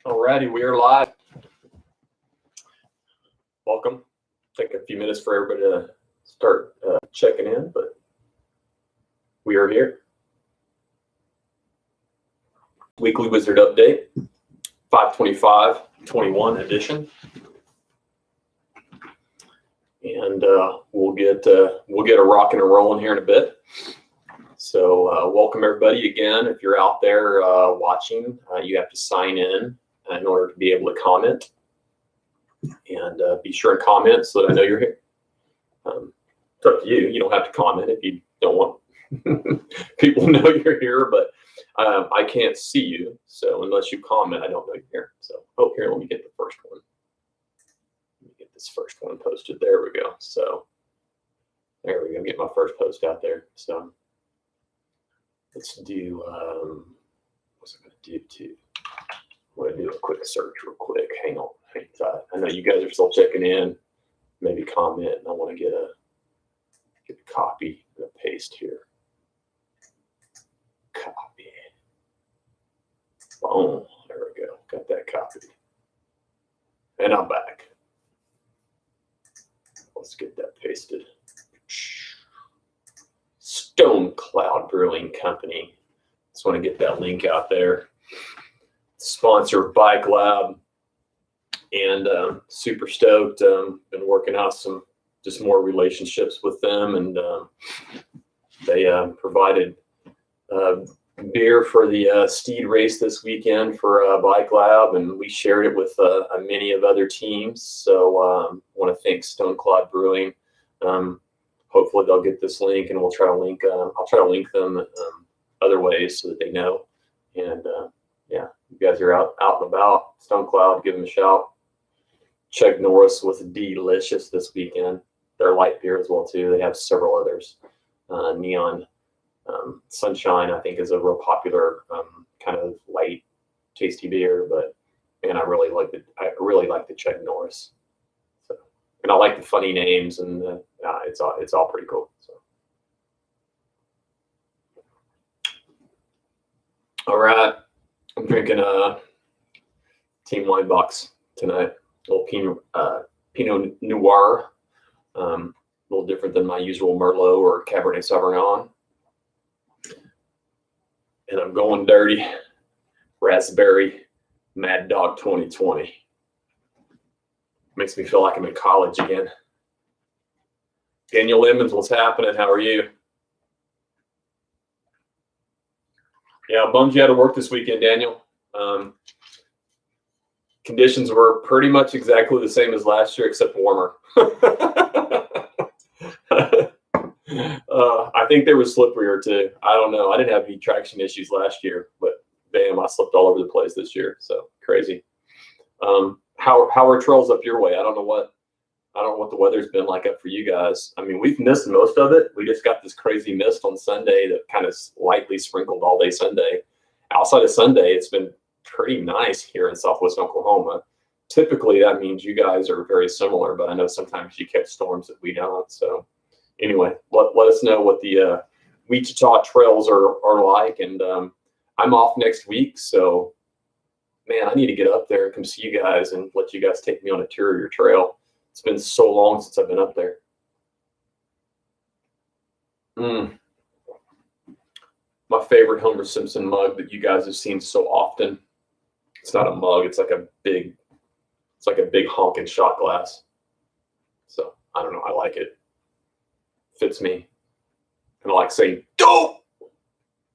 Alrighty, we are live. Welcome. Take a few minutes for everybody to start checking in, but we are here. Weekly Wizard Update, 5/25/21 edition, and we'll get a rocking and rolling here in a bit. So welcome everybody again. If you're out there watching, you have to sign in order to be able to comment, and be sure and comment so that I know you're here. It's up to you. You don't have to comment if you don't want people to know you're here, but I can't see you, so unless you comment, I don't know you're here. So, here, let me get the first one. Let me get this first one posted. There we go. So, there we go. Get my first post out there. So, let's do, what's I going to do too? I'm going to do a quick search real quick. Hang on. I know you guys are still checking in. Maybe comment, and I want to get a copy and a paste here. Copy. Boom. There we go. Got that copied. And I'm back. Let's get that pasted. Stone Cloud Brewing Company. Just want to get that link out there. Sponsor of Bike Lab. And super stoked. Been working out some just more relationships with them, and they provided beer for the Steed race this weekend for Bike Lab, and we shared it with many of other teams. So want to thank Stone Cloud Brewing. Hopefully they'll get this link, and we'll try to link. I'll try to link them other ways so that they know. And yeah, you guys are out and about. Stone Cloud, give them a shout. Chuck Norris was delicious this weekend. They're light beer as well too. They have several others. Neon Sunshine, I think, is a real popular kind of light, tasty beer. But man, I really like the Chuck Norris. So, and I like the funny names, and it's all pretty cool. So, all right, I'm drinking Team Weinbach's tonight. A little Pinot Noir. A little different than my usual Merlot or Cabernet Sauvignon. And I'm going dirty. Raspberry Mad Dog 2020. Makes me feel like I'm in college again. Daniel Lemons, what's happening? How are you? Yeah, bummed you had to work this weekend, Daniel. Conditions were pretty much exactly the same as last year, except warmer. I think they were slipperier too. I don't know. I didn't have any traction issues last year, but damn, I slipped all over the place this year. So crazy. How are trails up your way? I don't know what the weather's been like up for you guys. I mean, we've missed most of it. We just got this crazy mist on Sunday that kind of lightly sprinkled all day Sunday. Outside of Sunday, it's been pretty nice here in Southwest Oklahoma. Typically, that means you guys are very similar, but I know sometimes you catch storms that we don't. So anyway, let us know what the Wichita trails are like. And I'm off next week, so man, I need to get up there and come see you guys and let you guys take me on a tour of your trail. It's been so long since I've been up there. My favorite Homer Simpson mug that you guys have seen so often. It's not a mug. It's like a big honking shot glass. So I don't know. I like it. Fits me. And I like saying "dope"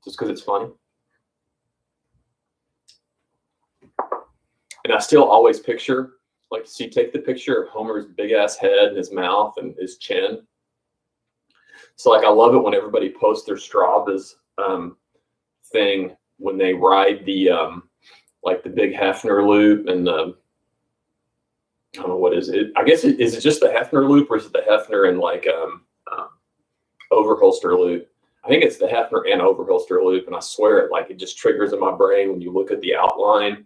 just because it's funny. And I still always picture, like, so you take the picture of Homer's big ass head and his mouth and his chin. So like, I love it when everybody posts their Strava's thing when they ride the like the big Hefner loop and the, I don't know, what is it? I guess is it just the Hefner loop, or is it the Hefner and like Overholster loop? I think it's the Hefner and Overholster loop, and I swear it just triggers in my brain when you look at the outline.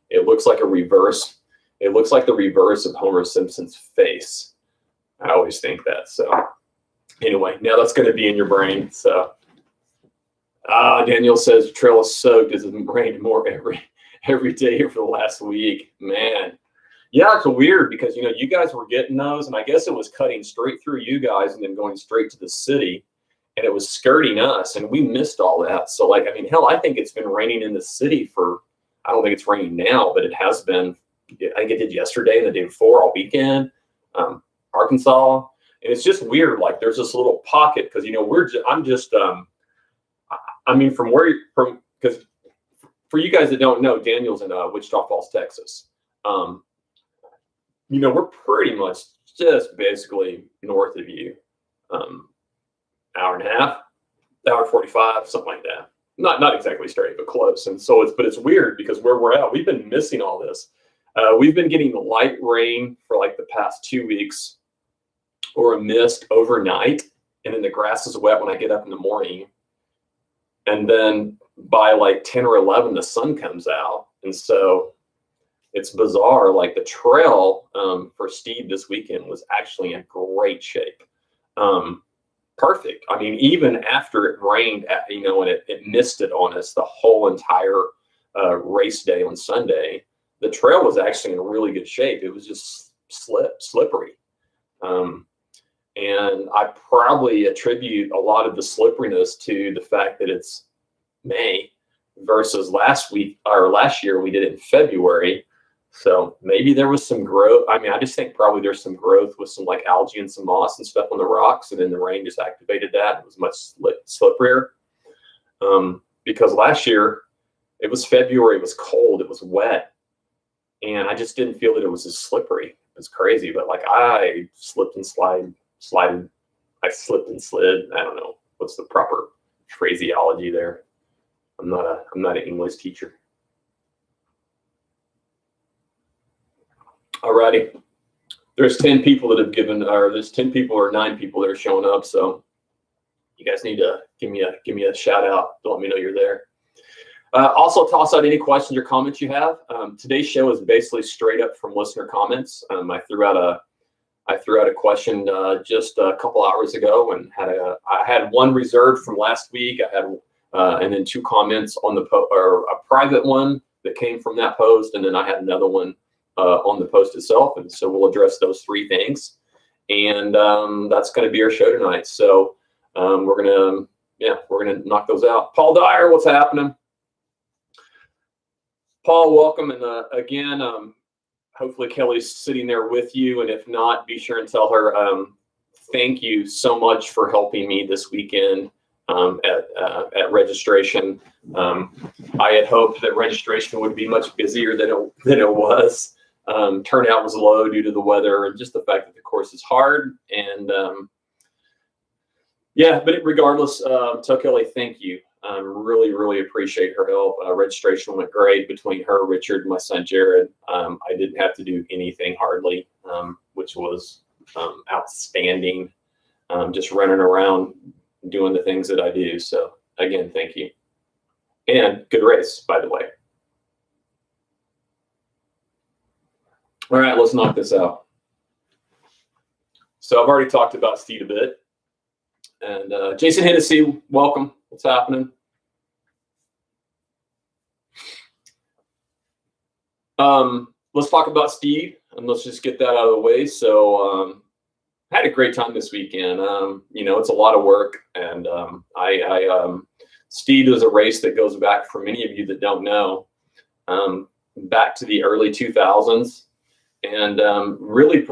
It looks like a reverse. It looks like the reverse of Homer Simpson's face. I always think that. So anyway, now that's going to be in your brain. So Daniel says trail is soaked as it rained more every day for the last week, man. Yeah, it's weird because you guys were getting those, and I guess it was cutting straight through you guys and then going straight to the city, and it was skirting us, and we missed all that. So, like, I mean, hell, I think it's been raining in the city for. I don't think it's raining now, but it has been. I think it did yesterday and the day before, all weekend. Arkansas, and it's just weird. Like, there's this little pocket because I'm just. I mean, because for you guys that don't know, Daniel's in Wichita Falls, Texas. We're pretty much just basically north of you, hour and a half, hour 45, something like that. Not exactly straight, but close. And so it's weird because where we're at, we've been missing all this. We've been getting light rain for like the past 2 weeks, or a mist overnight, and then the grass is wet when I get up in the morning, and then by like 10 or 11, the sun comes out, and so. It's bizarre. Like, the trail for Steve this weekend was actually in great shape. Perfect. I mean, even after it rained, and it misted on us the whole entire race day on Sunday, the trail was actually in really good shape. It was just slippery. And I probably attribute a lot of the slipperiness to the fact that it's May versus last year we did it in February. So maybe there was some growth. I mean, I just think probably there's some growth with some like algae and some moss and stuff on the rocks, and then the rain just activated that. It was much slipperier. Because last year it was February, it was cold, it was wet, and I just didn't feel that it was as slippery. It was crazy, but like I slipped and slid. I slipped and slid. I don't know what's the proper phraseology there. I'm not an English teacher. Alrighty, there's 10 people that have there's 10 people or 9 people that are showing up. So you guys need to give me a shout out. Let me know you're there. Also, toss out any questions or comments you have. Today's show is basically straight up from listener comments. I threw out a question just a couple hours ago, and I had one reserved from last week. I had and then 2 comments on the or a private one that came from that post, and then I had another one on the post itself. And so we'll address those 3 things, and that's going to be our show tonight. So we're gonna knock those out. Paul Dyer, what's happening? Paul, welcome. And again, hopefully Kelly's sitting there with you, and if not, be sure and tell her thank you so much for helping me this weekend at registration. I had hoped that registration would be much busier than it was. Turnout was low due to the weather and just the fact that the course is hard. And but regardless, tell Kelly thank you. Really, really appreciate her help. Registration went great between her, Richard, and my son Jared. I didn't have to do anything hardly, which was outstanding. Just running around doing the things that I do. So again, thank you. And good race, by the way. All right, let's knock this out. So I've already talked about Steed a bit. And Jason Hennessy, welcome. What's happening? Let's talk about Steed, and let's just get that out of the way. So I had a great time this weekend. It's a lot of work, and Steed is a race that goes back, for many of you that don't know, back to the early 2000s, and really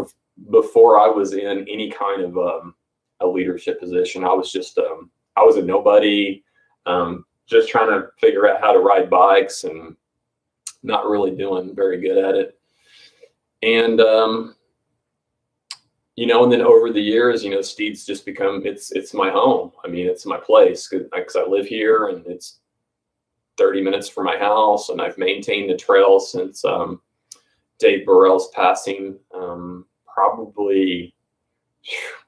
before I was in any kind of a leadership position. I was just I was a nobody, just trying to figure out how to ride bikes and not really doing very good at it. And and then over the years, Steed's just become it's my home. I mean, it's my place because I live here, and it's 30 minutes from my house, and I've maintained the trail since Dave Burrell's passing. Probably,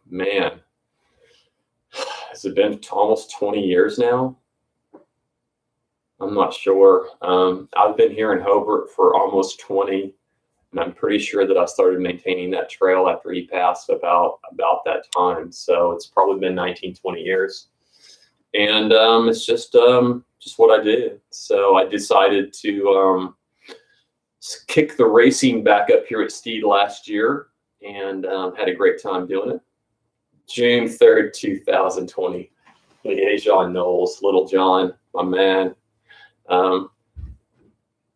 man, has it been almost 20 years now? I'm not sure. I've been here in Hobart for almost 20, and I'm pretty sure that I started maintaining that trail after he passed about that time. So it's probably been 19, 20 years. And it's just what I do. So I decided to kicked the racing back up here at Steed last year, and had a great time doing it. June 3rd, 2020. Liaison Knowles, Little John, my man.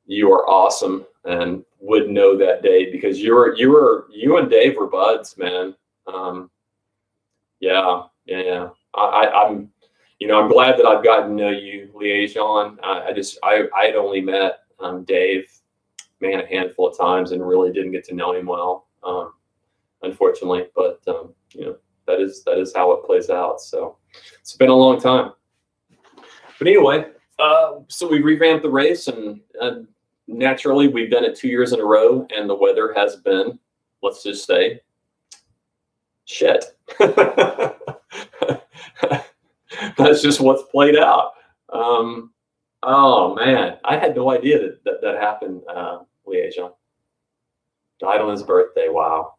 You are awesome, and would know that day because you and Dave were buds, man. Yeah. I'm glad that I've gotten to know you, Liaison. I had only met Dave, man, a handful of times, and really didn't get to know him well, unfortunately. But that is how it plays out. So it's been a long time. But anyway, so we revamped the race, and naturally we've done it 2 years in a row, and the weather has been, let's just say, shit. That's just what's played out. Oh man, I had no idea that happened. Liaison died on his birthday. Wow.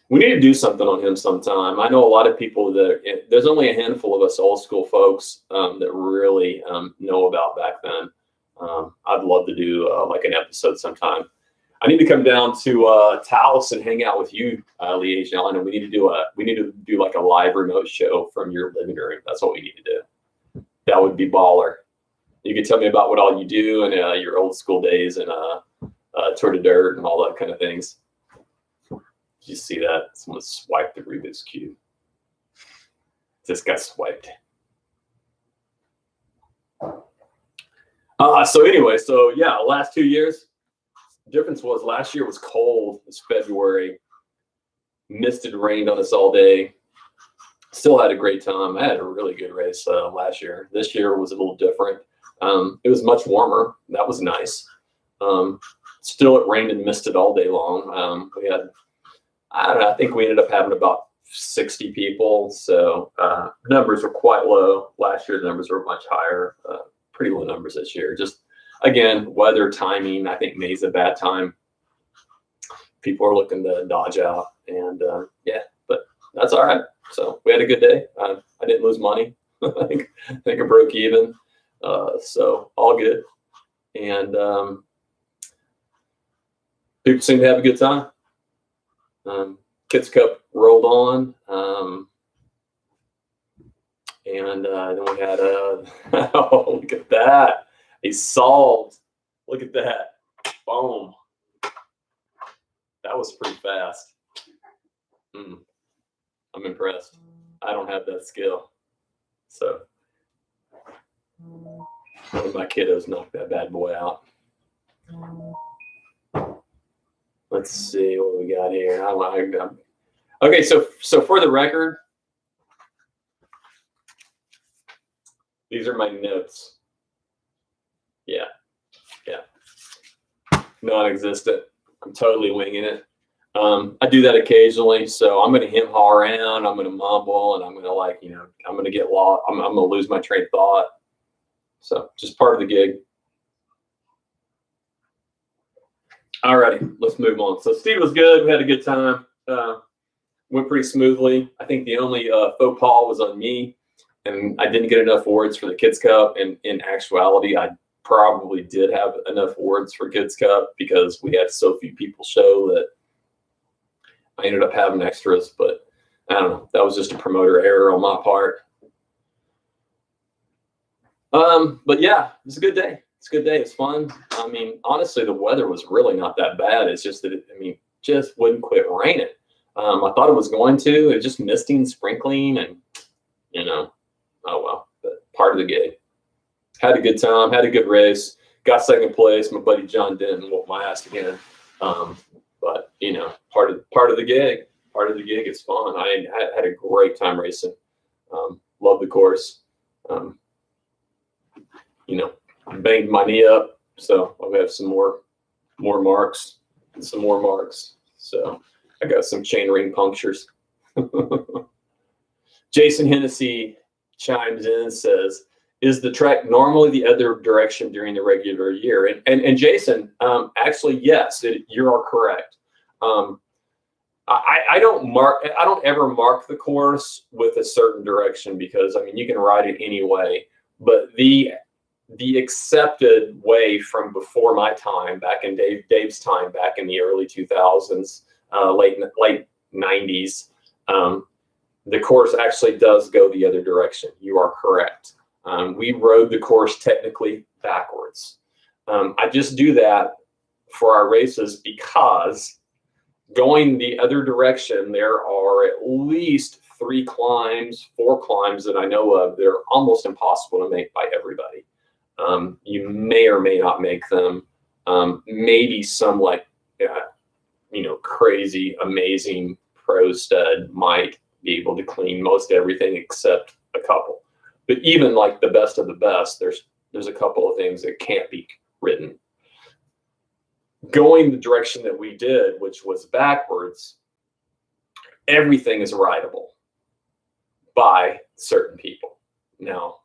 We need to do something on him sometime. I know a lot of people there's only a handful of us old school folks that really know about back then. I'd love to do like an episode sometime. I need to come down to Taos and hang out with you, Liaison, and we need to do like a live remote show from your living room. That's what we need to do. That would be baller. You could tell me about what all you do and your old school days and Tour de Dirt and all that kind of things. Did you see that? Someone swiped the Rubik's Cube. Just got swiped. So anyway, last 2 years. Difference was last year was cold. It was February. Misted, rained on us all day. Still had a great time. I had a really good race last year. This year was a little different. It was much warmer. That was nice. Still, it rained and misted all day long. We had, I don't know, I think we ended up having about 60 people. So numbers were quite low. Last year, the numbers were much higher. Pretty low numbers this year. Just, again, weather, timing. I think May's a bad time. People are looking to dodge out. And but that's all right. So we had a good day. I didn't lose money. I think I broke even. So all good. And people seem to have a good time. Kids Cup rolled on. And then we had oh, look at that. He's solved. Look at that. Boom. That was pretty fast. I'm impressed. I don't have that skill. So one of my kiddos knocked that bad boy out. Let's see what we got here. Okay, so for the record, these are my notes. Yeah. Non-existent. I'm totally winging it. I do that occasionally, so I'm going to hem-haw around. I'm going to mumble, and I'm going to I'm going to get lost. I'm going to lose my train of thought. So just part of the gig. All righty, let's move on. So Steve was good. We had a good time. Went pretty smoothly. I think the only faux pas was on me, and I didn't get enough awards for the Kids Cup. And in actuality, I probably did have enough awards for Kids Cup because we had so few people show that I ended up having extras. But I don't know. That was just a promoter error on my part. But yeah, it was a good day. It's a good day. It's fun. I mean, honestly, the weather was really not that bad. It's just that just wouldn't quit raining. I thought it was going to. It was just misting, sprinkling, and oh well. But part of the gig. Had a good time. Had a good race. Got second place. My buddy John Denton whooped my ass again. But part of the gig. Part of the gig. It's fun. I had a great time racing. Love the course. Banged my knee up, so I'll have some more marks and some more marks. So I got some chain ring punctures. Jason Hennessy chimes in and says, "Is the track normally the other direction during the regular year?" And Jason, actually, yes, you are correct. I don't ever mark the course with a certain direction because you can ride it anyway, but the the accepted way from before my time, back in Dave's time, back in the early 2000s, late 90s, the course actually does go the other direction. You are correct. We rode the course technically backwards. I just do that for our races because going the other direction, there are at least 4 climbs that I know of that are almost impossible to make by everybody. You may or may not make them. Maybe some like, crazy, amazing pro stud might be able to clean most everything except a couple. But even like the best of the best, there's a couple of things that can't be ridden. Going the direction that we did, which was backwards, everything is rideable by certain people. Now,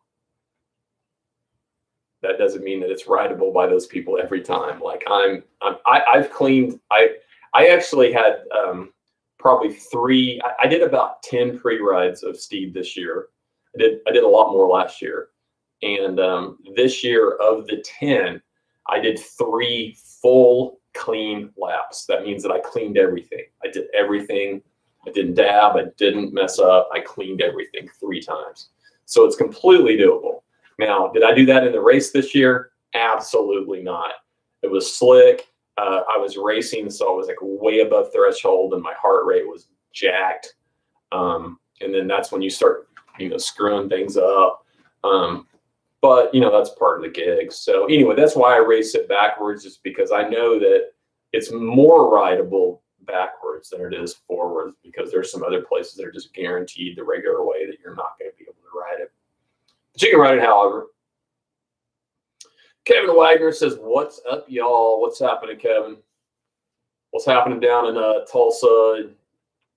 that doesn't mean that it's rideable by those people every time. Like I've cleaned. I actually had probably 3. I did about 10 pre-rides of Steed this year. I did a lot more last year, and this year of the 10, I did 3 full clean laps. That means that I cleaned everything. I did everything. I didn't dab. I didn't mess up. I cleaned everything 3 times. So it's completely doable. Now, did I do that in the race this year? Absolutely not. It was slick. I was racing, so I was like way above threshold, and my heart rate was jacked. And then that's when you start, screwing things up. But that's part of the gig. So anyway, that's why I race it backwards, just because I know that it's more rideable backwards than it is forwards, because there's some other places that are just guaranteed the regular way that you're not going to be able to ride it. But you can ride it, however. Kevin Wagner says, "What's up, y'all? What's happening, Kevin? What's happening down in Tulsa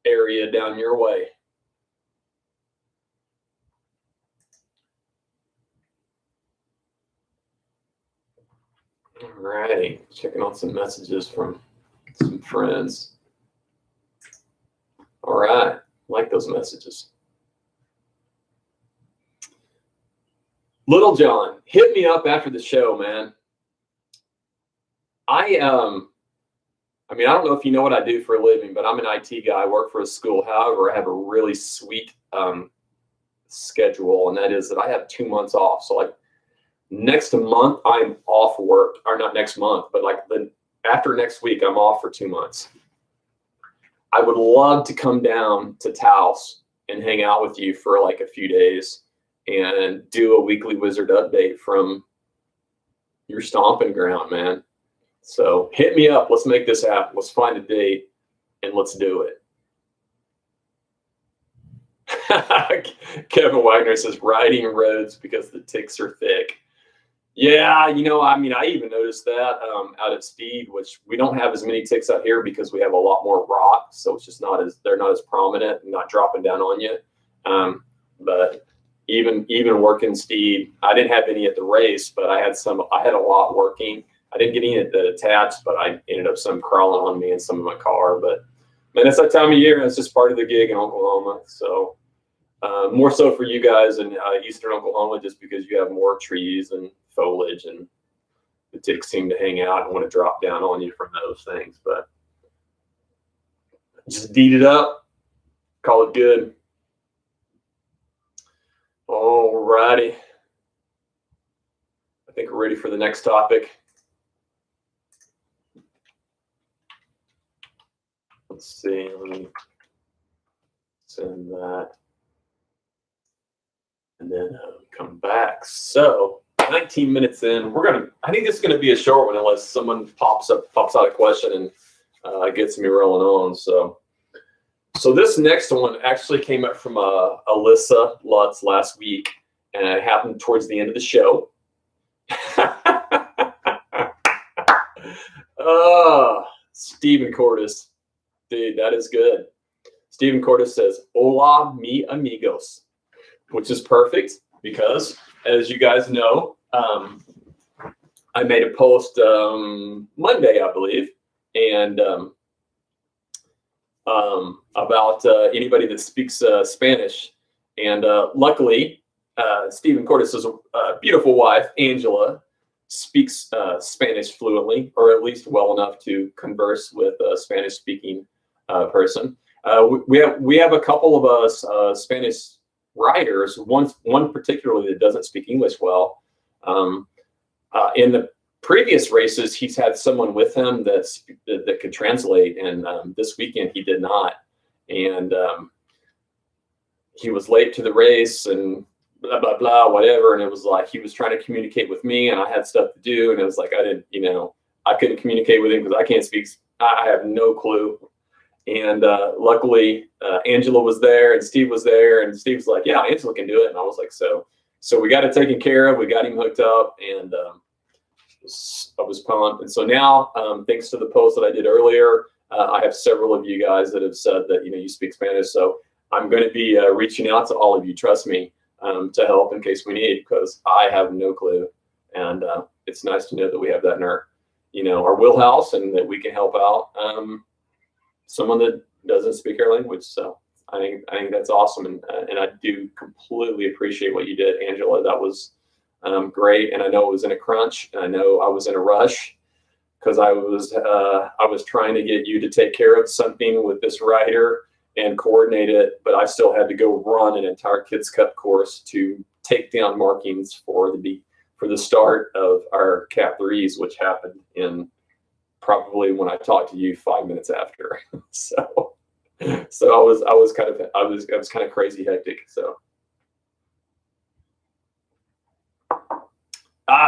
area down your way?" All righty, checking on some messages from some friends. All right, like those messages. Little John, hit me up after the show, man. I don't know if you know what I do for a living, but I'm an IT guy. I work for a school. However, I have a really sweet schedule, and that is that I have 2 months off. So like next month I'm off work, or not next month, but like after next week I'm off for 2 months. I would love to come down to Taos and hang out with you for like a few days and do a weekly Wizard update from your stomping ground, man. So hit me up. Let's make this happen. Let's find a date and let's do it. Kevin Wagner says, riding roads because the ticks are thick. Yeah, I even noticed that out at Steed, which we don't have as many ticks out here because we have a lot more rock. So it's just they're not as prominent and not dropping down on you. But even working Steed, I didn't have any at the race, but I had a lot working. I didn't get any that attached, but I ended up some crawling on me and some of my car. But man, it's that time of year, and it's just part of the gig in Oklahoma. So more so for you guys in eastern Oklahoma, just because you have more trees and foliage, and the ticks seem to hang out and want to drop down on you from those things. But just deed it up, call it good. All righty. I think we're ready for the next topic. Let's see, let me send that and then come back. So 19 minutes in, I think this is going to be a short one unless someone pops out a question and gets me rolling on. So this next one actually came up from Alyssa Lutz last week, and it happened towards the end of the show. Stephen Cordes. Dude, that is good. Stephen Cordes says, "Hola, mi amigos," which is perfect because, as you guys know, I made a post Monday, I believe, and about anybody that speaks Spanish. And luckily, Stephen Cordes' beautiful wife, Angela, speaks Spanish fluently, or at least well enough to converse with a Spanish-speaking person. We have a couple of us Spanish riders. One particularly that doesn't speak English well. In the previous races, he's had someone with him that could translate, and this weekend he did not, and he was late to the race and blah blah blah whatever, and it was like he was trying to communicate with me, and I had stuff to do, and it was like I couldn't communicate with him because I can't speak. I have no clue. And luckily, Angela was there and Steve was there, and Steve was like, "Yeah, Angela can do it." And I was like, "So we got it taken care of. We got him hooked up," and I was pumped. And so now, thanks to the post that I did earlier, I have several of you guys that have said that you speak Spanish. So I'm going to be reaching out to all of you. Trust me, to help in case we need, because I have no clue, and it's nice to know that we have that in our wheelhouse, and that we can help out someone that doesn't speak our language. So I think that's awesome, and I do completely appreciate what you did, Angela. That was great, and I know it was in a crunch, and I know I was in a rush because I was trying to get you to take care of something with this rider and coordinate it, but I still had to go run an entire Kids Cup course to take down markings for the start of our Cat 3s, which happened in probably when I talked to you 5 minutes after. So I was kind of crazy hectic. So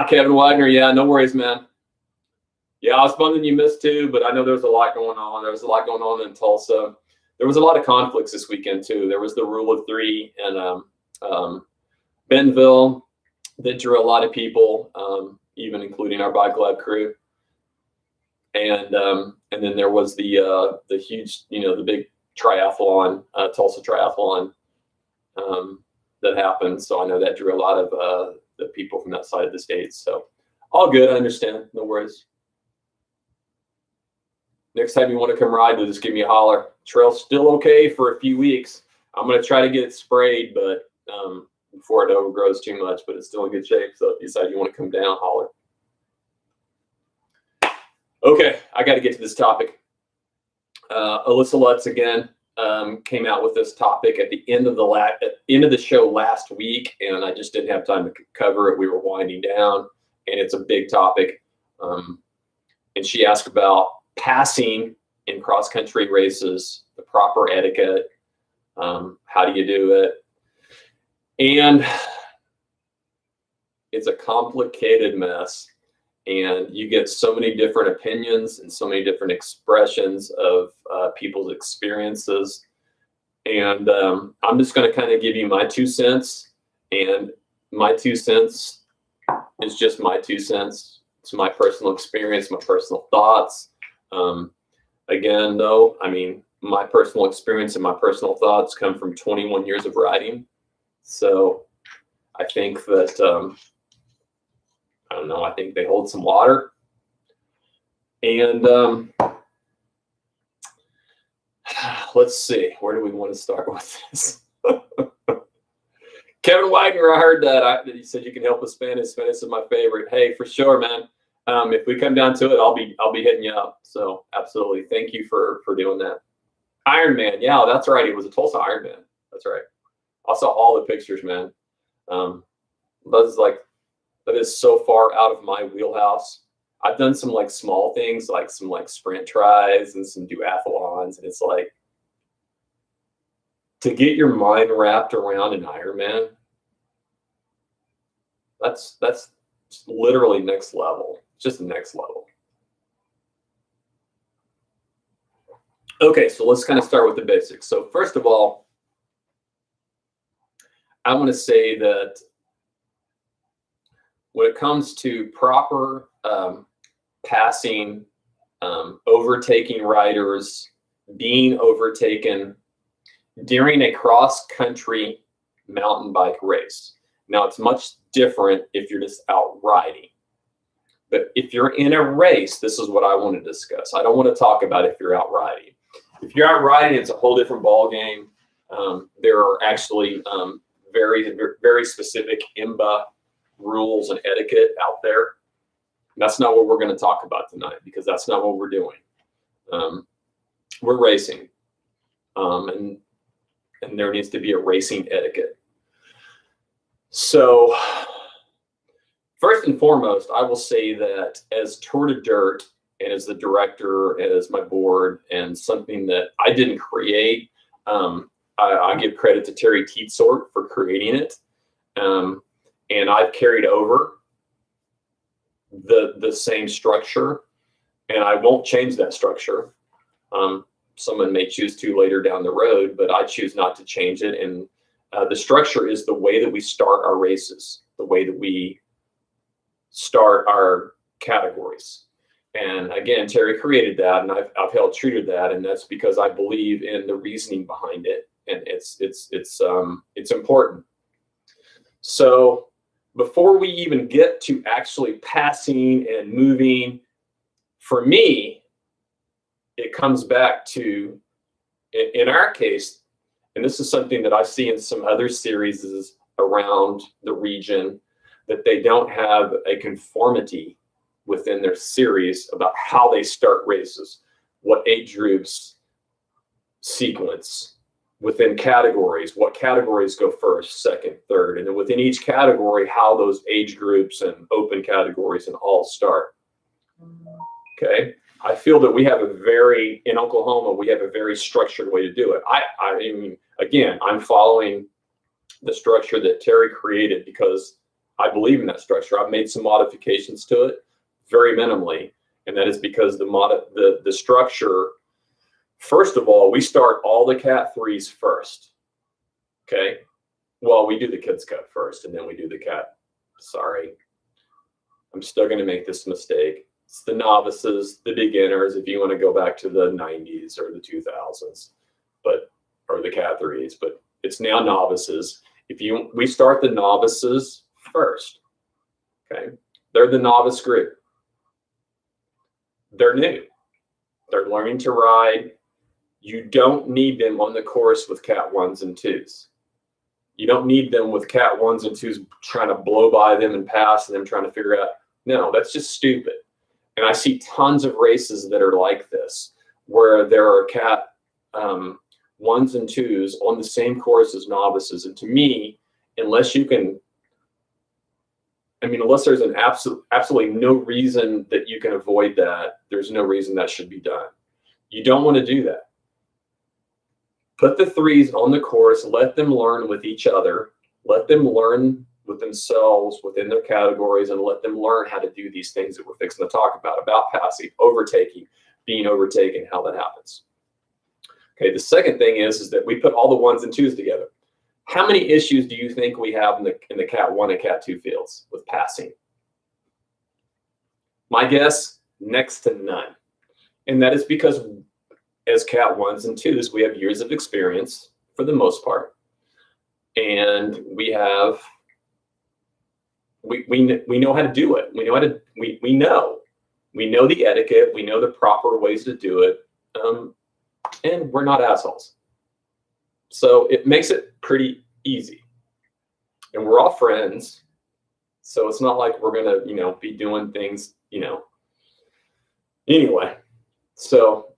Kevin Wagner, yeah, no worries, man. Yeah, I was bummed that you missed too, but I know there's a lot going on. There was a lot going on in Tulsa. There was a lot of conflicts this weekend too. There was the Rule of Three in Bentonville that drew a lot of people, even including our Bike Lab crew. And then there was the huge, the big triathlon, Tulsa Triathlon, that happened. So I know that drew a lot of the people from that side of the state. So all good, I understand, no worries. Next time you want to come ride, just give me a holler. Trail's still okay for a few weeks. I'm going to try to get it sprayed, but before it overgrows too much, but it's still in good shape. So if you decide you want to come down, holler. Okay, I got to get to this topic. Alyssa Lutz again came out with this topic at the end of the show last week, and I just didn't have time to cover it. We were winding down, and it's a big topic. And she asked about passing in cross-country races, the proper etiquette, how do you do it? And it's a complicated mess, and you get so many different opinions and so many different expressions of people's experiences. And I'm just going to kind of give you my 2 cents, and my 2 cents is just my 2 cents. It's my personal experience, my personal thoughts. Again, though, I mean, my personal experience and my personal thoughts come from 21 years of riding. So I think that, I don't know, I think they hold some water. And let's see, where do we want to start with this? Kevin Wagner, I heard that you said you can help with Spanish. Spanish is my favorite. Hey, for sure, man. If we come down to it, I'll be hitting you up. So absolutely, thank you for doing that. Ironman, yeah, that's right. It was a Tulsa Ironman. That's right. I saw all the pictures, man. That is so far out of my wheelhouse. I've done some like small things, like some like sprint tries and some duathlons, and it's like to get your mind wrapped around an Ironman. That's literally next level. Just next level. Okay, so let's kind of start with the basics. So first of all, I want to say that when it comes to proper passing, overtaking riders, being overtaken during a cross-country mountain bike race. Now, it's much different if you're just out riding. But if you're in a race, this is what I want to discuss. I don't want to talk about if you're out riding. If you're out riding, it's a whole different ball game. There are actually very, very specific IMBA rules and etiquette out there. That's not what we're going to talk about tonight, because that's not what we're doing. We're racing, and there needs to be a racing etiquette. So first and foremost, I will say that as Tour de Dirt and as the director and as my board, and something that I didn't create, I give credit to Terry Teetsort for creating it. And I've carried over the same structure, and I won't change that structure. Someone may choose to later down the road, but I choose not to change it. And the structure is the way that we start our races, the way that we start our categories. And again, Terry created that, and I've held true to that, and that's because I believe in the reasoning behind it, and it's important. So before we even get to actually passing and moving, for me, it comes back to, in our case, and this is something that I see in some other series around the region, that they don't have a conformity within their series about how they start races, what age groups sequence within categories, what categories go first, second, third, and then within each category, how those age groups and open categories and all start. Okay. I feel that we have in Oklahoma, we have a very structured way to do it. I mean, again, I'm following the structure that Terry created because I believe in that structure. I've made some modifications to it, very minimally, and that is because the structure, first of all, we start all the Cat 3s first. Okay. Well, we do the Kids Cup first, and then we do the Cat. Sorry, I'm still going to make this mistake. It's the novices, the beginners, if you want to go back to the 90s or the 2000s, or the Cat 3s, but it's now novices. We start the novices first. Okay. They're the novice group. They're new. They're learning to ride. You don't need them on the course with Cat 1s and 2s. You don't need them with Cat 1s and 2s trying to blow by them and pass and them trying to figure out. No, that's just stupid. And I see tons of races that are like this, where there are Cat 1s and 2s on the same course as novices. And to me, unless there's an absolutely no reason that you can avoid that, there's no reason that should be done. You don't want to do that. Put the 3s on the course, let them learn with each other, let them learn with themselves within their categories, and let them learn how to do these things that we're fixing to talk about passing, overtaking, being overtaken, how that happens. Okay, the second thing is that we put all the 1s and 2s together. How many issues do you think we have in the Cat 1 and Cat 2 fields with passing? My guess, next to none. And that is because as Cat 1s and 2s, we have years of experience for the most part. And we know how to do it. We know the etiquette. We know the proper ways to do it. And we're not assholes. So it makes it pretty easy. And we're all friends. So it's not like we're going to, be doing things, Anyway, so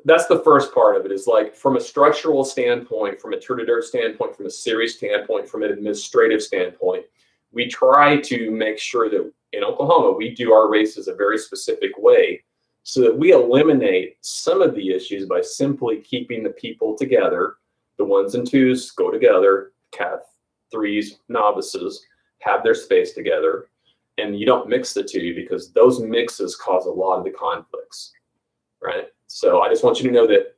that's the first part of it, is like from a structural standpoint, from a Tour de Dirt standpoint, from a series standpoint, from an administrative standpoint, we try to make sure that in Oklahoma, we do our races a very specific way so that we eliminate some of the issues by simply keeping the people together. The 1s and 2s go together, Cat 3s, novices, have their space together, and you don't mix the two, because those mixes cause a lot of the conflicts, right? So I just want you to know that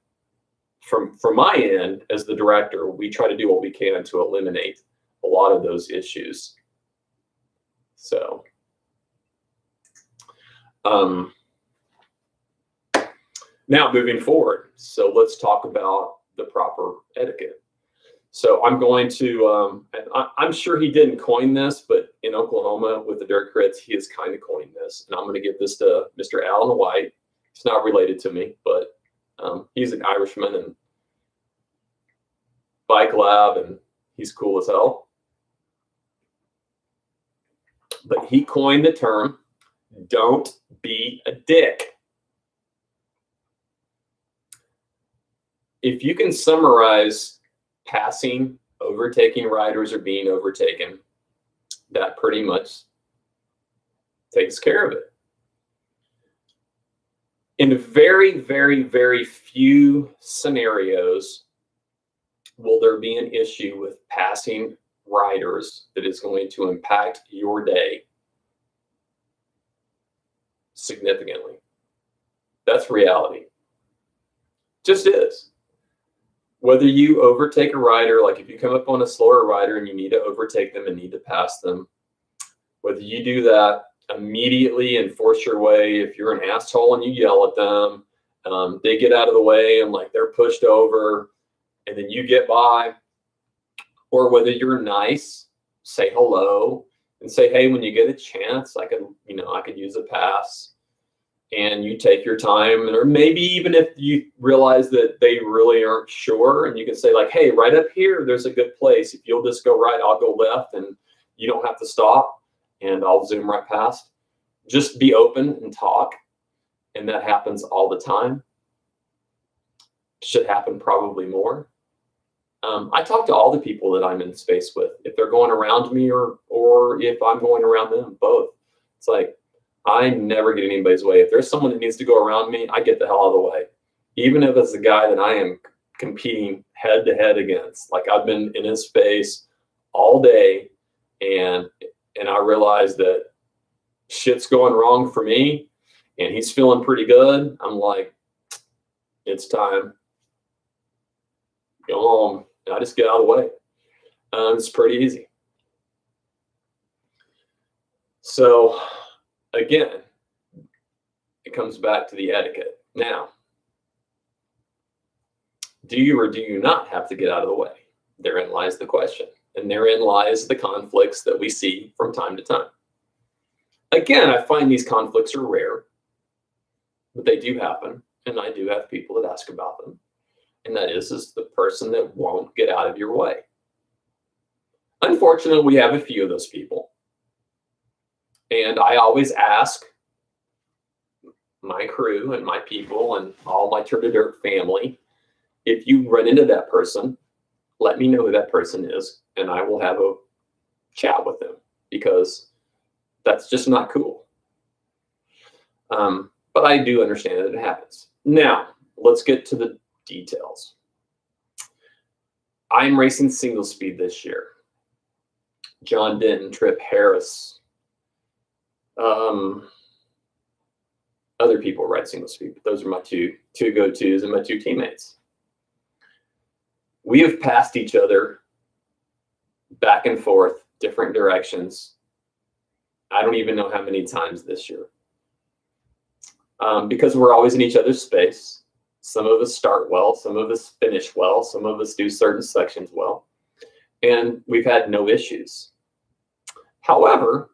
from my end as the director, we try to do what we can to eliminate a lot of those issues. So now moving forward, so let's talk about the proper etiquette. So I'm going to, I'm sure he didn't coin this, but in Oklahoma with the Dirt Crits, he has kind of coined this. And I'm going to give this to Mr. Alan White. He's not related to me, but he's an Irishman and Bike Lab, and He's cool as hell. But he coined the term, don't be a dick. If you can summarize passing, overtaking riders, or being overtaken, that pretty much takes care of it. In very, very, very few scenarios will there be an issue with passing riders that is going to impact your day significantly. That's reality. Just is. Whether you overtake a rider, like if you come up on a slower rider and you need to overtake them and need to pass them, whether you do that immediately and force your way, if you're an asshole and you yell at them, they get out of the way and like they're pushed over and then you get by, or whether you're nice, say hello and say, hey, when you get a chance, I could use a pass. And you take your time, or maybe even if you realize that they really aren't sure, and you can say like, hey, right up here, there's a good place. If you'll just go right, I'll go left, and you don't have to stop, and I'll zoom right past. Just be open and talk, and that happens all the time. Should happen probably more. I talk to all the people that I'm in space with, if they're going around me or if I'm going around them, both. It's like, I never get in anybody's way. If there's someone that needs to go around me, I get the hell out of the way. Even if it's the guy that I am competing head to head against. Like I've been in his space all day and I realize that shit's going wrong for me and he's feeling pretty good. I'm like, it's time. Go home. And I just get out of the way. It's pretty easy. So again, it comes back to the etiquette. Now, do you or do you not have to get out of the way? Therein lies the question. And therein lies the conflicts that we see from time to time. Again, I find these conflicts are rare, but they do happen. And I do have people that ask about them. And that is the person that won't get out of your way. Unfortunately, we have a few of those people. And I always ask my crew and my people and all my Turd to Dirt family, if you run into that person, let me know who that person is, and I will have a chat with them, because that's just not cool. But I do understand that it happens. Now, let's get to the details. I'm racing single speed this year. John Denton, Trip Harris, other people ride single speed, but those are my two go-tos and my two teammates. We have passed each other back and forth, different directions. I don't even know how many times this year. Because we're always in each other's space. Some of us start well, some of us finish well, some of us do certain sections well. And we've had no issues. However,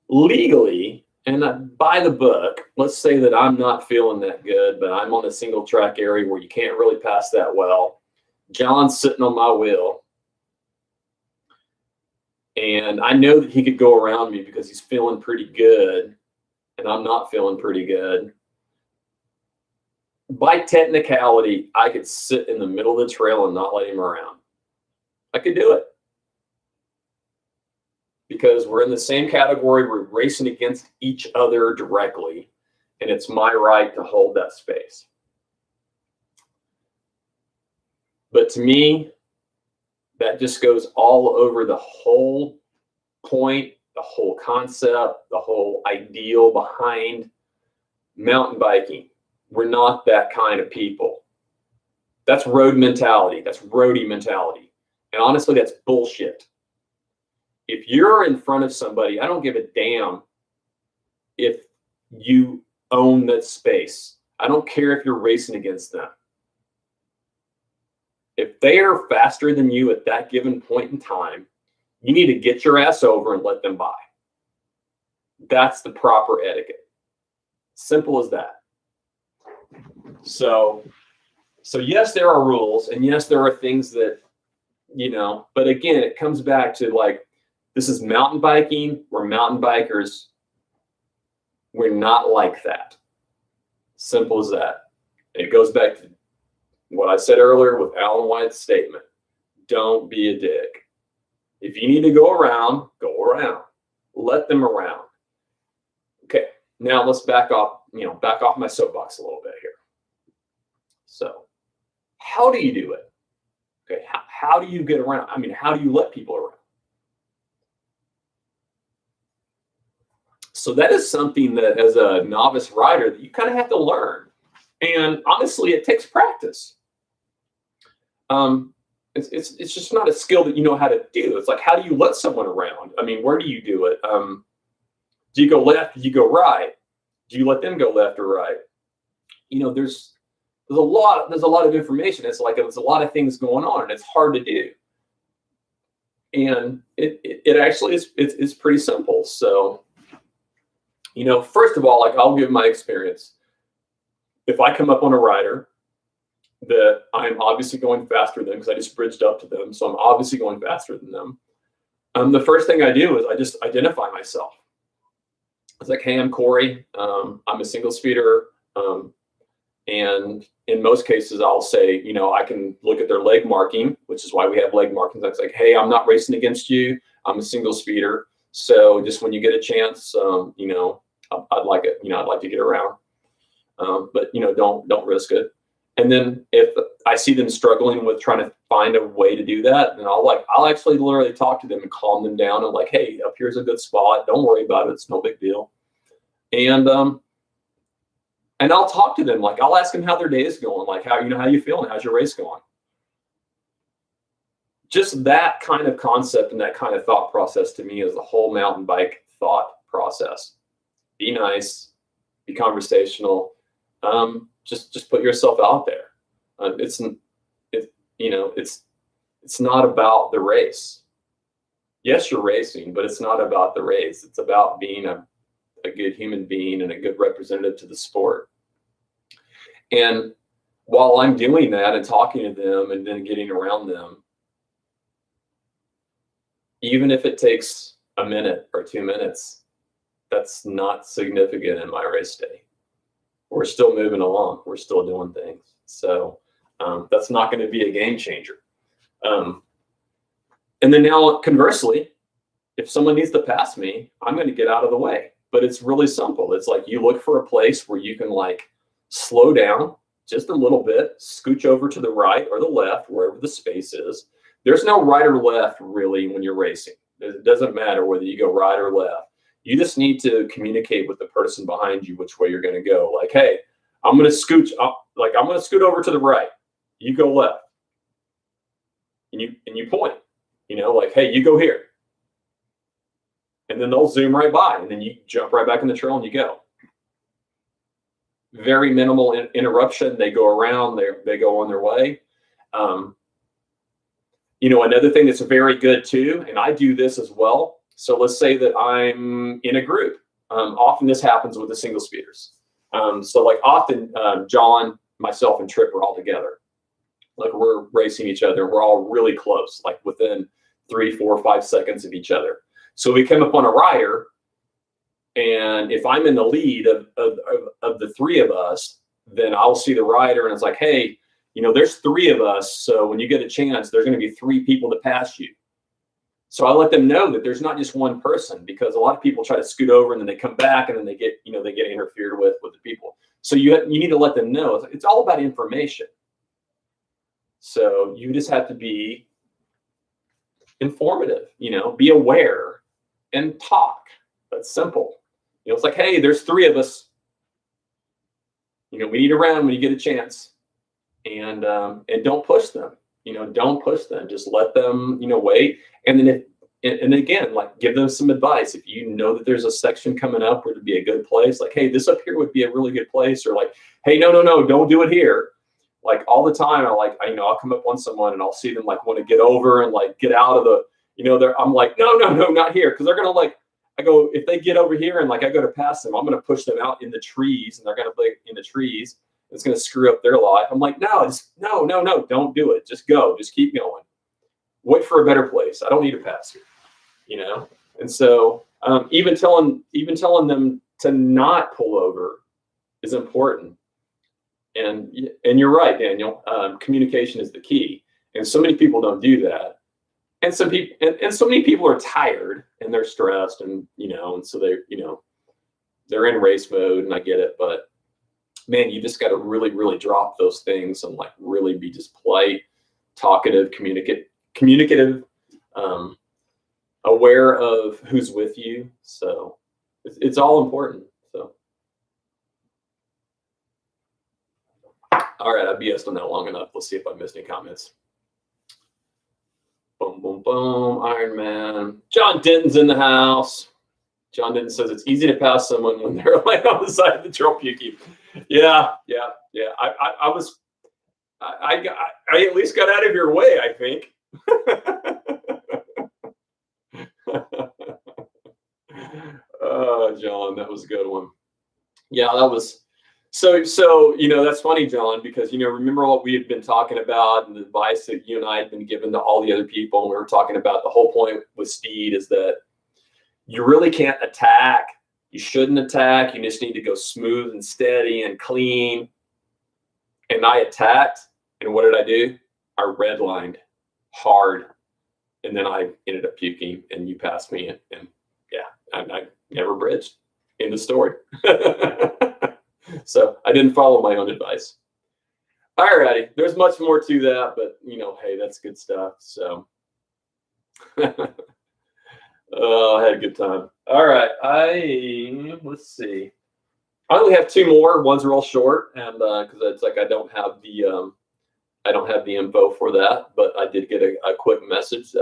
legally, and by the book, let's say that I'm not feeling that good, but I'm on a single track area where you can't really pass that well. John's sitting on my wheel. And I know that he could go around me because he's feeling pretty good, and I'm not feeling pretty good. By technicality, I could sit in the middle of the trail and not let him around. I could do it. Because we're in the same category, we're racing against each other directly, and it's my right to hold that space. But to me, that just goes all over the whole point, the whole concept, the whole ideal behind mountain biking. We're not that kind of people. That's road mentality. That's roadie mentality. And honestly, that's bullshit. If you're in front of somebody, I don't give a damn if you own that space. I don't care if you're racing against them. If they are faster than you at that given point in time, you need to get your ass over and let them by. That's the proper etiquette. Simple as that. So So yes, there are rules, and yes, there are things that, but again, it comes back to like, this is mountain biking. We're mountain bikers. We're not like that. Simple as that. It goes back to what I said earlier with Alan White's statement. Don't be a dick. If you need to go around, go around. Let them around. Okay, now let's back off my soapbox a little bit here. So, how do you do it? Okay, how do you get around? I mean, how do you let people around? So that is something that, as a novice rider, that you kind of have to learn. And honestly, it takes practice. It's just not a skill that you know how to do. It's like, how do you let someone around? I mean, where do you do it? Do you go left? Do you go right? Do you let them go left or right? There's a lot of information. It's like there's a lot of things going on, and it's hard to do. And it actually is it's pretty simple. So, first of all, like, I'll give my experience. If I come up on a rider that I'm obviously going faster than, because I just bridged up to them, so I'm obviously going faster than them. The first thing I do is I just identify myself. It's like, hey, I'm Corey. I'm a single speeder. And in most cases, I'll say, I can look at their leg marking, which is why we have leg markings. It's like, hey, I'm not racing against you. I'm a single speeder. So just when you get a chance, I'd like it. I'd like to get around. But don't risk it. And then if I see them struggling with trying to find a way to do that, then I'll actually literally talk to them and calm them down and like, hey, up here's a good spot. Don't worry about it. It's no big deal. And I'll talk to them. Like, I'll ask them how their day is going. Like, how you feeling? How's your race going? Just that kind of concept and that kind of thought process to me is the whole mountain bike thought process. Be nice, be conversational. Just put yourself out there. It's not about the race. Yes, you're racing, but it's not about the race. It's about being a good human being and a good representative to the sport. And while I'm doing that and talking to them and then getting around them, even if it takes a minute or 2 minutes, that's not significant in my race day. We're still moving along. We're still doing things. So that's not going to be a game changer. And then now, conversely, if someone needs to pass me, I'm going to get out of the way. But it's really simple. It's like, you look for a place where you can like slow down just a little bit, scooch over to the right or the left, wherever the space is. There's no right or left really when you're racing. It doesn't matter whether you go right or left. You just need to communicate with the person behind you which way you're going to go. Like, hey, I'm going to scooch up. Like, I'm going to scoot over to the right. You go left. And you point. Like, hey, you go here. And then they'll zoom right by, and then you jump right back in the trail and you go. Very minimal interruption. They go around. They go on their way. Another thing that's very good too, and I do this as well. So let's say that I'm in a group. Often this happens with the single speeders. So like often John, myself, and Trip are all together. Like, we're racing each other. We're all really close, like within 3, 4, 5 seconds of each other. So we come up on a rider, and if I'm in the lead of the 3 of us, then I'll see the rider, and it's like, hey, there's 3 of us. So when you get a chance, there's going to be 3 people to pass you. So I let them know that there's not just one person, because a lot of people try to scoot over and then they come back and then they get interfered with the people. So you need to let them know. It's all about information. So you just have to be informative, be aware and talk. That's simple. It's like, hey, there's 3 of us. We need a round when you get a chance, and don't push them. Don't push them. Just let them, wait. And then and again, like, give them some advice. If you know that there's a section coming up where it'd be a good place, like, hey, this up here would be a really good place, or like, hey, no, don't do it here. Like, all the time, I'll come up on someone and I'll see them like want to get over and like get out of the, I'm like, no, not here. Cause they're going to like, I go, if they get over here and like, I go to pass them, I'm going to push them out in the trees, and they're going to be in the trees. It's going to screw up their life. I'm like, no, no, don't do it. Just go. Just keep going. Wait for a better place. I don't need to pass here, you know? And so even telling them to not pull over is important. And you're right, Daniel. Communication is the key. And so many people don't do that. And some people, and so many people are tired and they're stressed, and and so they're in race mode, and I get it. But man, you just got to really, really drop those things and like really be just polite, talkative, communicative, aware of who's with you. So it's all important. So, all right, I BS'd on that long enough. Let's see if I missed any comments. Boom, boom, boom. Iron Man. John Denton's in the house. John Denton says it's easy to pass someone when they're like on the side of the trail puking. Yeah. I at least got out of your way, I think. Oh, John, that was a good one. Yeah, that was so that's funny, John, because remember what we had been talking about and the advice that you and I had been given to all the other people, and we were talking about the whole point with Steed is that you really can't attack. You shouldn't attack. You just need to go smooth and steady and clean. And I attacked, and what did I do? I redlined hard, and then I ended up puking, and you passed me, and yeah, I never bridged. End of story. So I didn't follow my own advice. All righty, there's much more to that, but hey, that's good stuff. So. Oh, I had a good time. All right, let's see. I only have two more. One's real short, and because it's like I don't have the info for that, but I did get a quick message.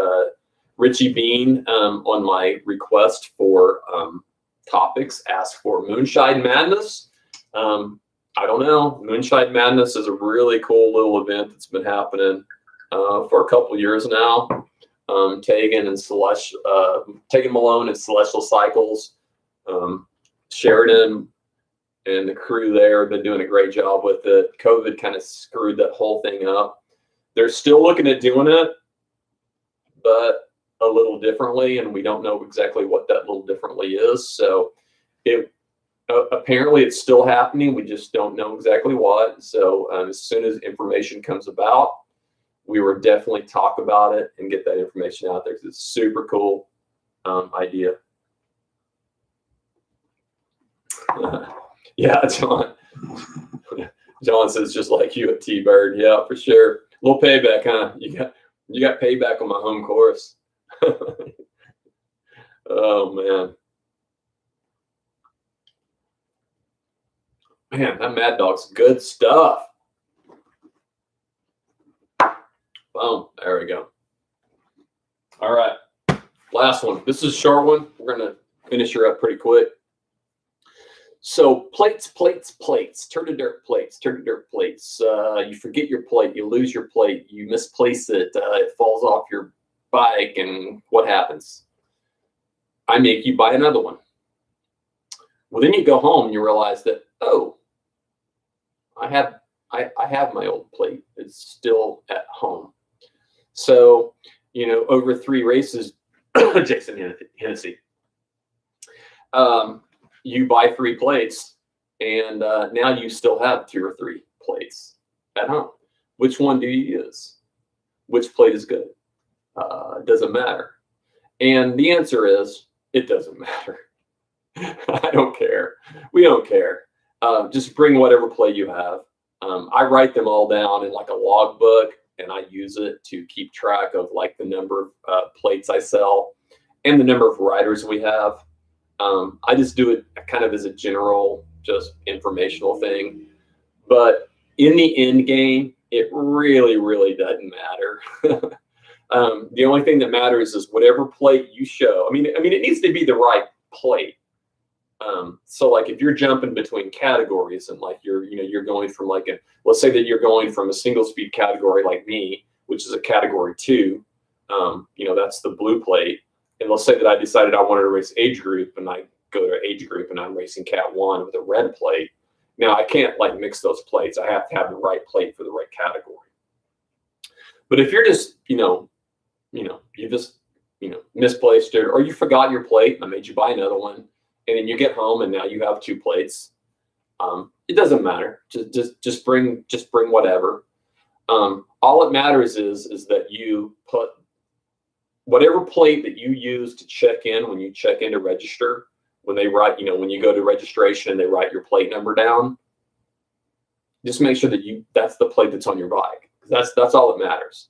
Richie Bean on my request for topics asked for Moonshine Madness. I don't know. Moonshine Madness is a really cool little event that's been happening for a couple years now. Tegan Malone and Celestial Cycles, Sheridan and the crew there have been doing a great job with it. COVID kind of screwed that whole thing up. They're still looking at doing it, but a little differently, and we don't know exactly what that little differently is. So apparently it's still happening. We just don't know exactly what. So as soon as information comes about, we will definitely talk about it and get that information out there because it's a super cool idea. Yeah, John. John says just like you at T-Bird. Yeah, for sure. A little payback, huh? You got payback on my home course. Oh man. Man, that Mad Dog's good stuff. Boom. There we go. All right. Last one. This is a short one. We're going to finish her up pretty quick. So plates. Turn to dirt plates. You forget your plate. You lose your plate. You misplace it. It falls off your bike. And what happens? I make you buy another one. Well, then you go home and you realize that, oh, I have my old plate. It's still at home. So, over 3 races, Jason Hennessy, you buy 3 plates, and now you still have 2 or 3 plates at home. Which one do you use? Which plate is good? Doesn't matter. And the answer is, it doesn't matter. I don't care. We don't care. Just bring whatever plate you have. I write them all down in like a logbook, and I use it to keep track of like the number of plates I sell and the number of riders we have. I just do it kind of as a general, just informational thing. But in the end game, it really, really doesn't matter. The only thing that matters is whatever plate you show. I mean, it needs to be the right plate. So like if you're jumping between categories and like you're going from like let's say that you're going from a single speed category like me, which is a category 2, that's the blue plate. And let's say that I decided I wanted to race age group, and I go to age group and I'm racing Cat 1 with a red plate. Now I can't like mix those plates. I have to have the right plate for the right category. But if you're just, you just, misplaced it, or you forgot your plate and I made you buy another one, and then you get home and now you have 2 plates. It doesn't matter. Just bring whatever. All it matters is that you put whatever plate that you use to check in when you check in to register. When they write, when you go to registration, they write your plate number down. Just make sure that that's the plate that's on your bike. That's all that matters.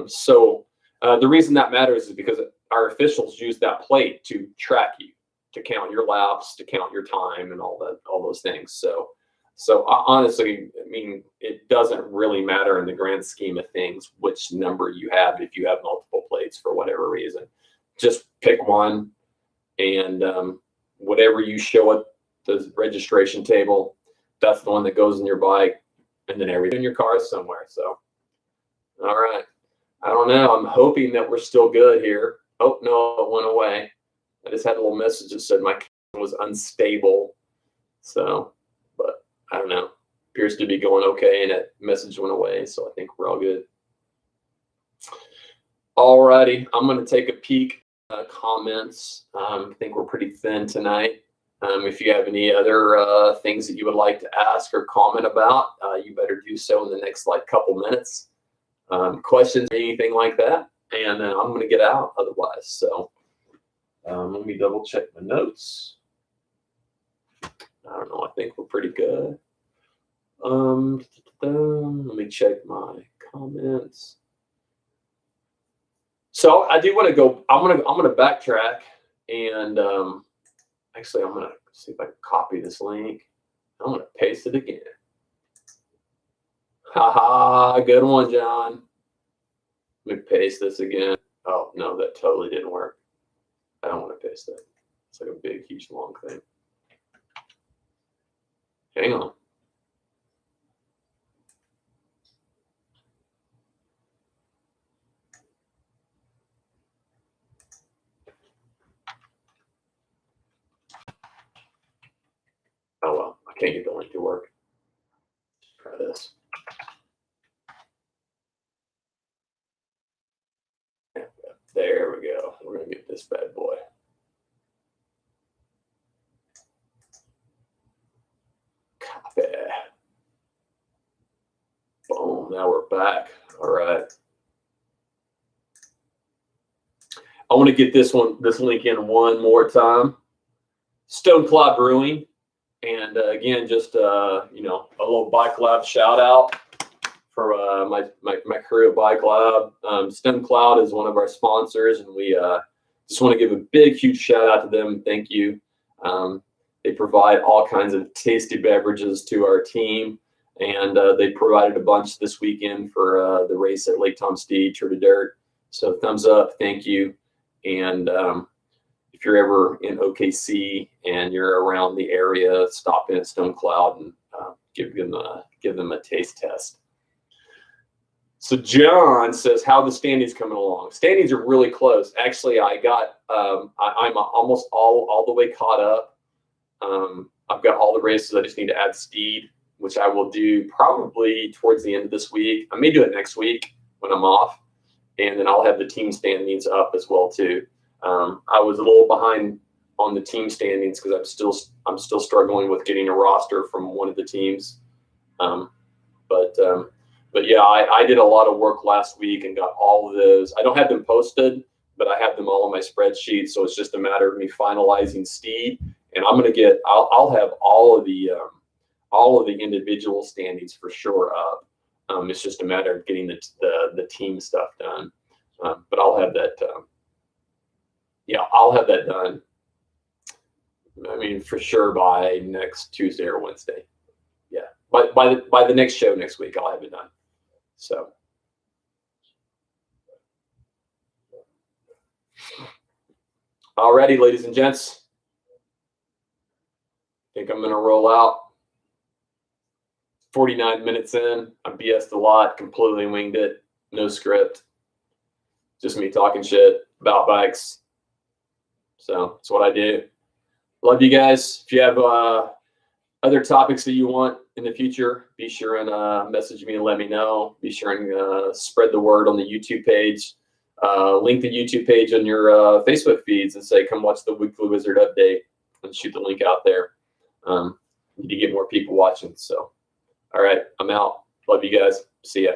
So the reason that matters is because our officials use that plate to track you, to count your laps, to count your time, and all those things. So honestly, I mean, it doesn't really matter in the grand scheme of things which number you have if you have multiple plates for whatever reason. Just pick one, and whatever you show at the registration table, that's the one that goes in your bike, and then everything in your car is somewhere. So, all right. I don't know. I'm hoping that we're still good here. Oh, no, it went away. I just had a little message that said my camera was unstable. So, but I don't know. Appears to be going okay, and that message went away. So I think we're all good. All righty. I'm going to take a peek at comments. I think we're pretty thin tonight. If you have any other things that you would like to ask or comment about, you better do so in the next couple minutes. Questions or anything like that, and I'm going to get out otherwise. So let me double check my notes. I don't know. I think we're pretty good. Let me check my comments. So I do want to go. I'm gonna backtrack, and actually I'm gonna see if I can copy this link. I'm gonna paste it again. Haha, good one, John. Let me paste this again. Oh, no, that totally didn't work. I don't want to paste that. It's like a big, huge, long thing. Hang on. Oh, well, I can't get the link to work. Try this. There we go. We're going to get this bad boy. Copy. Boom. Now we're back. All right. I want to get this link in one more time. Stone Cloud Brewing. And again, just a little Bike Lab shout out for my crew at Bike Lab. Stone Cloud is one of our sponsors, and we just want to give a big, huge shout out to them. Thank you. They provide all kinds of tasty beverages to our team, and they provided a bunch this weekend for the race at Lake Tom Steed, Tour de Dirt. So thumbs up, thank you. And if you're ever in OKC and you're around the area, stop in at Stone Cloud and give them a taste test. So John says, how the standings coming along? Standings are really close. Actually, I got I'm almost all the way caught up. I've got all the races. I just need to add Steed, which I will do probably towards the end of this week. I may do it next week when I'm off, and then I'll have the team standings up as well too. I was a little behind on the team standings because I'm still struggling with getting a roster from one of the teams. But yeah, I did a lot of work last week and got all of those. I don't have them posted, but I have them all on my spreadsheet. So it's just a matter of me finalizing Steed, and I'll have all of the individual standings for sure up. It's just a matter of getting the team stuff done. But I'll have that. I'll have that done. I mean, for sure by next Tuesday or Wednesday. Yeah, by the next show next week, I'll have it done. So, alrighty, ladies and gents. I think I'm gonna roll out. 49 minutes in, I BS'd a lot, completely winged it, no script, just me talking shit about bikes. So that's what I do. Love you guys. If you have other topics that you want in the future, be sure and message me and let me know. Be sure and spread the word on the YouTube page. Link the YouTube page on your Facebook feeds and say, come watch the Weekly Wizard update, and shoot the link out there. Need to get more people watching. So, all right, I'm out. Love you guys. See ya.